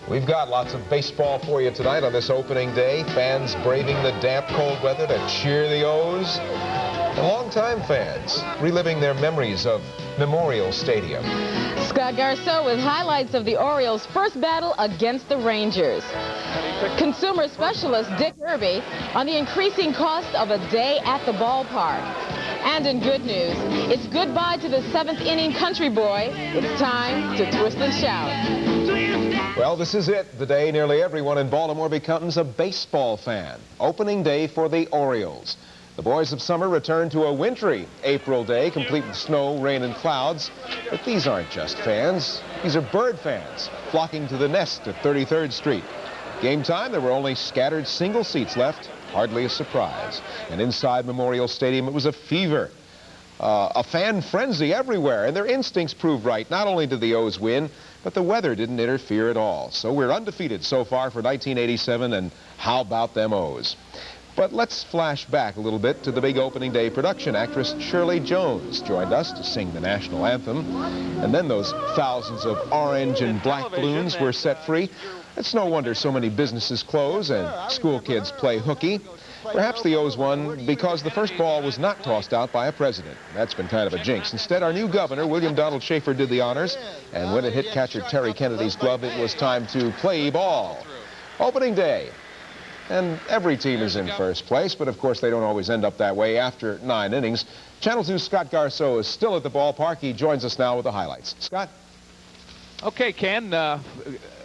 We've got lots of baseball for you tonight on this opening day. Fans braving the damp, cold weather to cheer the O's. And longtime fans reliving their memories of Memorial Stadium. Scott Garceau with highlights of the Orioles' first battle against the Rangers. Consumer specialist Dick Irby on the increasing cost of a day at the ballpark. And in good news, it's goodbye to the seventh inning country boy. It's time to twist and shout. Well, this is it, the day nearly everyone in Baltimore becomes a baseball fan. Opening day for the Orioles. The boys of summer return to a wintry April day, complete with snow, rain, and clouds. But these aren't just fans. These are bird fans flocking to the nest at 33rd Street. Game time, there were only scattered single seats left. Hardly a surprise. And inside Memorial Stadium, it was a fever. A fan frenzy everywhere, and their instincts proved right. Not only did the O's win, but the weather didn't interfere at all. So we're undefeated so far for 1987, and how about them O's? But let's flash back a little bit to the big opening day production. Actress Shirley Jones joined us to sing the National Anthem, and then those thousands of orange and black balloons were set free. It's no wonder so many businesses close and school kids play hooky. Perhaps the O's won because the first ball was not tossed out by a president. That's been kind of a jinx. Instead, our new governor, William Donald Schaefer, did the honors. And when it hit catcher Terry Kennedy's glove, it was time to play ball. Opening day. And every team is in first place, but of course they don't always end up that way after 9 innings. Channel 2's Scott Garceau is still at the ballpark. He joins us now with the highlights. Scott? Okay, Ken.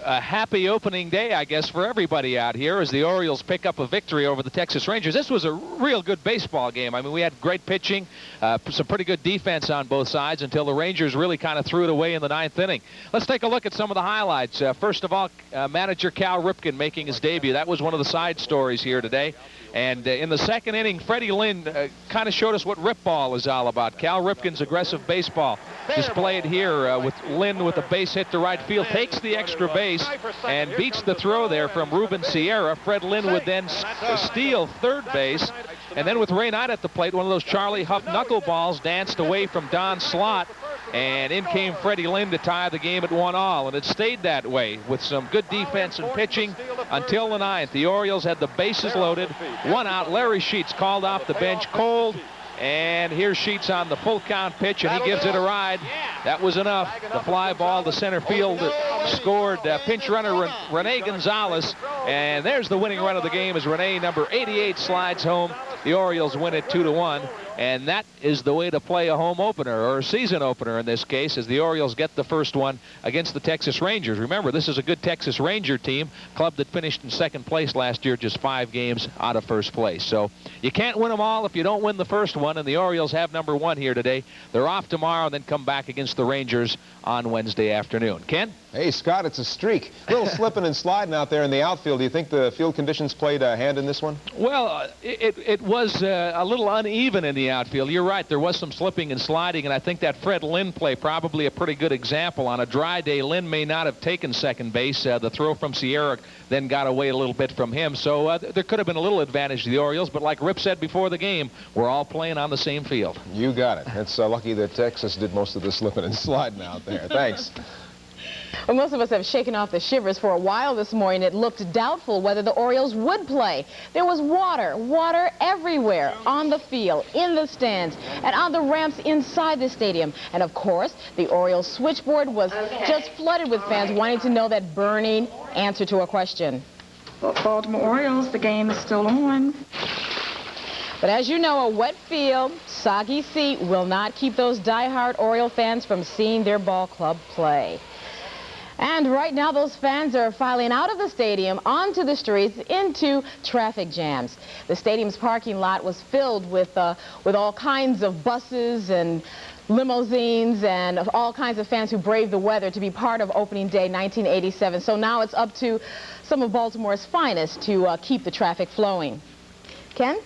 A happy opening day, I guess, for everybody out here as the Orioles pick up a victory over the Texas Rangers. This was a real good baseball game. I mean, we had great pitching, some pretty good defense on both sides until the Rangers really kind of threw it away in the 9th inning. Let's take a look at some of the highlights. First of all, manager Cal Ripken making his debut. That was one of the side stories here today. And in the 2nd inning, Freddie Lynn kind of showed us what rip ball is all about. Cal Ripken's aggressive baseball displayed here with Lynn with a base hit to right field, takes the extra base and beats the throw there from Ruben Sierra. Fred Lynn would then steal third base. And then with Ray Knight at the plate, one of those Charlie Huff knuckleballs danced away from Don Slott. And in came Freddie Lynn to tie the game at 1-all. And it stayed that way with some good defense and pitching until the 9th. The Orioles had the bases loaded. 1 out. Larry Sheets called off the bench cold. And here's Sheets on the full count pitch, and he gives it a ride. That was enough. The fly ball to center field scored pinch runner Rene Gonzalez. And there's the winning run of the game as Rene, number 88, slides home. The Orioles win it 2-1. And that is the way to play a home opener, or a season opener in this case, as the Orioles get the first one against the Texas Rangers. Remember, this is a good Texas Ranger team, club that finished in 2nd place last year, just 5 games out of 1st place. So you can't win them all if you don't win the first one, and the Orioles have number 1 here today. They're off tomorrow and then come back against the Rangers on Wednesday afternoon. Ken? Hey, Scott, it's a streak. A little slipping and sliding out there in the outfield. Do you think the field conditions played a hand in this one? Well, it was a little uneven in the outfield. You're right. There was some slipping and sliding, and I think that Fred Lynn play probably a pretty good example. On a dry day, Lynn may not have taken second base. The throw from Sierra then got away a little bit from him. So there could have been a little advantage to the Orioles, but like Rip said before the game, we're all playing on the same field. You got it. It's lucky that Texas did most of the slipping and sliding out there. Thanks. Well, most of us have shaken off the shivers for a while this morning. It looked doubtful whether the Orioles would play. There was water everywhere on the field, in the stands, and on the ramps inside the stadium. And of course, the Orioles switchboard was just flooded with fans wanting to know that burning answer to a question. Well, Baltimore Orioles, the game is still on. But as you know, a wet field, soggy seat will not keep those diehard Oriole fans from seeing their ball club play. And right now, those fans are filing out of the stadium, onto the streets, into traffic jams. The stadium's parking lot was filled with all kinds of buses and limousines and all kinds of fans who braved the weather to be part of opening day 1987. So now it's up to some of Baltimore's finest to keep the traffic flowing. Ken?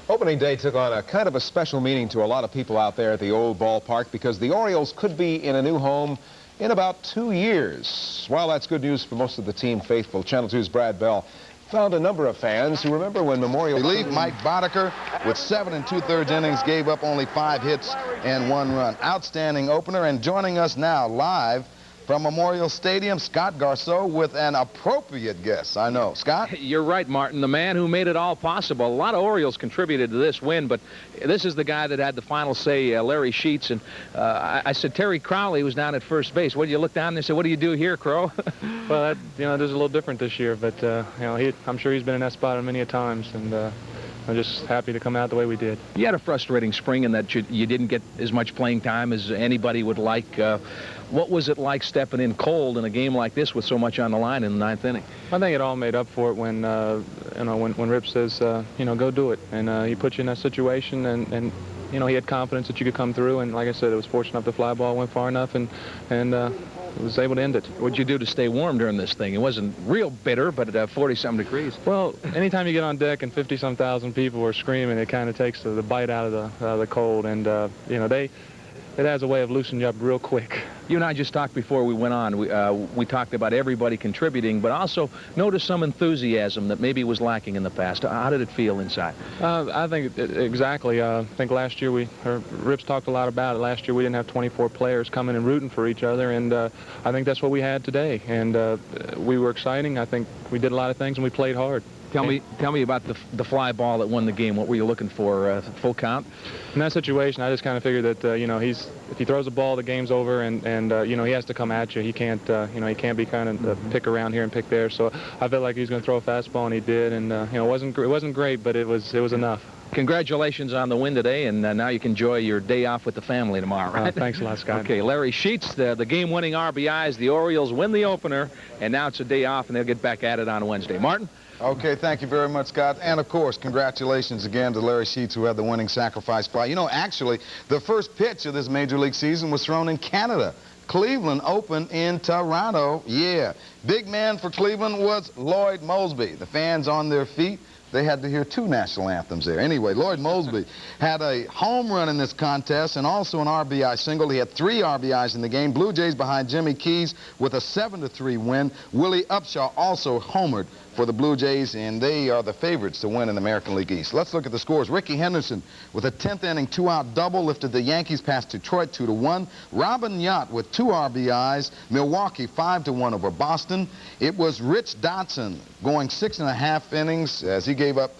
Opening day took on a kind of a special meaning to a lot of people out there at the old ballpark because the Orioles could be in a new home in about 2 years. While that's good news for most of the team faithful, Channel 2's Brad Bell found a number of fans who remember when Memorial... Relief Mike Boddicker with 7 2/3 innings, gave up only 5 hits and 1 run. Outstanding opener, and joining us now live from Memorial Stadium, Scott Garceau with an appropriate guess. I know. Scott? You're right, Martin. The man who made it all possible. A lot of Orioles contributed to this win, but this is the guy that had the final say, Larry Sheets. And I said Terry Crowley was down at first base. What, you look down and say, what do you do here, Crow? Well, this is a little different this year, but I'm sure he's been in that spot many a times, and I'm just happy to come out the way we did. You had a frustrating spring in that you didn't get as much playing time as anybody would like. What was it like stepping in cold in a game like this with so much on the line in the ninth inning? I think it all made up for it when when Rip says go do it, and he put you in that situation, and he had confidence that you could come through, and like I said, it was fortunate enough the fly ball went far enough, and was able to end it. What'd you do to stay warm during this thing? It wasn't real bitter, but at 40-some degrees. Well, anytime you get on deck and 50-some thousand people are screaming, it kind of takes the bite out of the cold, and it has a way of loosening you up real quick. You and I just talked before we went on. We talked about everybody contributing, but also noticed some enthusiasm that maybe was lacking in the past. How did it feel inside? I think exactly. I think last year Rip's talked a lot about it. Last year we didn't have 24 players coming and rooting for each other, and I think that's what we had today. And we were exciting. I think we did a lot of things, and we played hard. Tell me about the fly ball that won the game. What were you looking for? Full count? In that situation, I just kind of figured that if he throws the ball, the game's over, and he has to come at you. He can't he can't be kind of pick around here and pick there. So I felt like he was going to throw a fastball, and he did. And it wasn't great, but it was enough. Congratulations on the win today, and now you can enjoy your day off with the family tomorrow, right? Thanks a lot, Scott. Okay, Larry Sheets, the game-winning RBIs. The Orioles win the opener, and now it's a day off, and they'll get back at it on Wednesday. Martin? Okay, thank you very much, Scott. And, of course, congratulations again to Larry Sheets, who had the winning sacrifice fly. You know, actually, the first pitch of this Major League season was thrown in Canada. Cleveland opened in Toronto. Yeah. Big man for Cleveland was Lloyd Moseby. The fans on their feet. They had to hear two national anthems there. Anyway, Lloyd Moseby had a home run in this contest and also an RBI single. He had 3 RBIs in the game. Blue Jays behind Jimmy Keys with a 7-3 win. Willie Upshaw also homered for the Blue Jays, and they are the favorites to win in the American League East. Let's look at the scores. Ricky Henderson with a 10th inning 2-out double lifted the Yankees past Detroit 2-1. Robin Yount with 2 RBIs. Milwaukee 5-1 over Boston. It was Rich Dotson going 6.5 innings as he gave up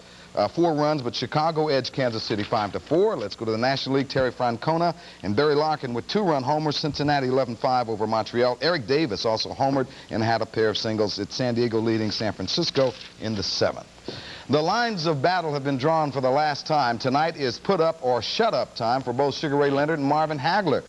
4 runs, but Chicago edged Kansas City 5-4. Let's go to the National League. Terry Francona and Barry Larkin with 2-run homers. Cincinnati 11-5 over Montreal. Eric Davis also homered and had a pair of singles. It's San Diego leading San Francisco in the 7th. The lines of battle have been drawn for the last time. Tonight is put up or shut up time for both Sugar Ray Leonard and Marvin Hagler.